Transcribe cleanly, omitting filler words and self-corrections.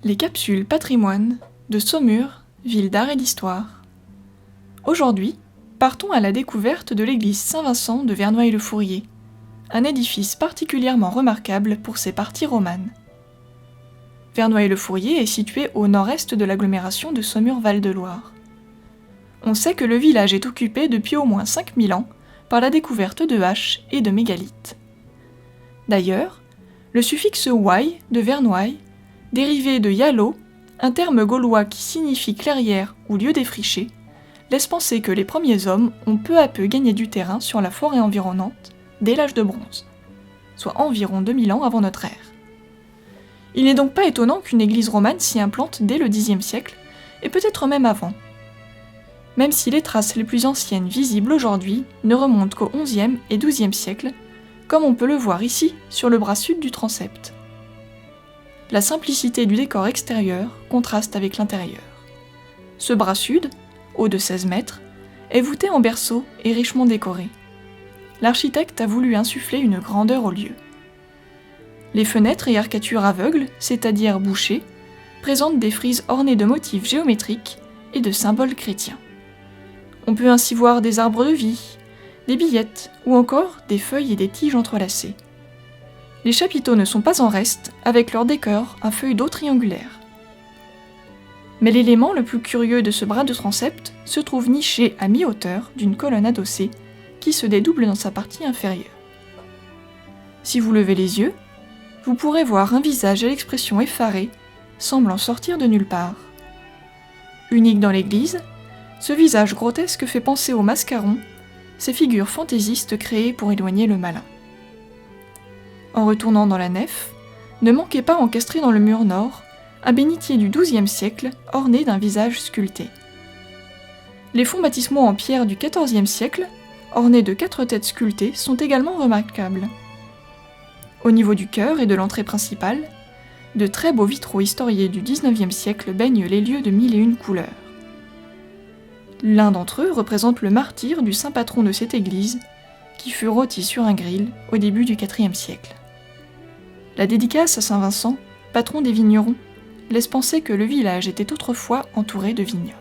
Les capsules patrimoine de Saumur, ville d'art et d'histoire. Aujourd'hui, partons à la découverte de l'église Saint-Vincent de Verneuil-le-Fourier, un édifice particulièrement remarquable pour ses parties romanes. Verneuil-le-Fourier est situé au nord-est de l'agglomération de Saumur-Val-de-Loire. On sait que le village est occupé depuis au moins 5000 ans par la découverte de haches et de mégalithes. D'ailleurs, le suffixe -oy de Verneuil, dérivé de yalo, un terme gaulois qui signifie clairière ou lieu défriché, laisse penser que les premiers hommes ont peu à peu gagné du terrain sur la forêt environnante dès l'âge de bronze, soit environ 2000 ans avant notre ère. Il n'est donc pas étonnant qu'une église romane s'y implante dès le Xe siècle, et peut-être même avant. Même si les traces les plus anciennes visibles aujourd'hui ne remontent qu'au XIe et XIIe siècle, comme on peut le voir ici sur le bras sud du transept. La simplicité du décor extérieur contraste avec l'intérieur. Ce bras sud, haut de 16 mètres, est voûté en berceau et richement décoré. L'architecte a voulu insuffler une grandeur au lieu. Les fenêtres et arcatures aveugles, c'est-à-dire bouchées, présentent des frises ornées de motifs géométriques et de symboles chrétiens. On peut ainsi voir des arbres de vie, des billettes ou encore des feuilles et des tiges entrelacées. Les chapiteaux ne sont pas en reste, avec leur décor à feuilles d'eau triangulaires. Mais l'élément le plus curieux de ce bras de transept se trouve niché à mi-hauteur d'une colonne adossée qui se dédouble dans sa partie inférieure. Si vous levez les yeux, vous pourrez voir un visage à l'expression effarée, semblant sortir de nulle part. Unique dans l'église, ce visage grotesque fait penser aux mascarons, ces figures fantaisistes créées pour éloigner le malin. En retournant dans la nef, ne manquez pas encastrer dans le mur nord un bénitier du XIIe siècle orné d'un visage sculpté. Les fonds baptismaux en pierre du XIVe siècle, ornés de 4 têtes sculptées, sont également remarquables. Au niveau du chœur et de l'entrée principale, de très beaux vitraux historiés du XIXe siècle baignent les lieux de 1001 couleurs. L'un d'entre eux représente le martyre du saint patron de cette église, qui fut rôti sur un gril au début du IVe siècle. La dédicace à Saint Vincent, patron des vignerons, laisse penser que le village était autrefois entouré de vignobles.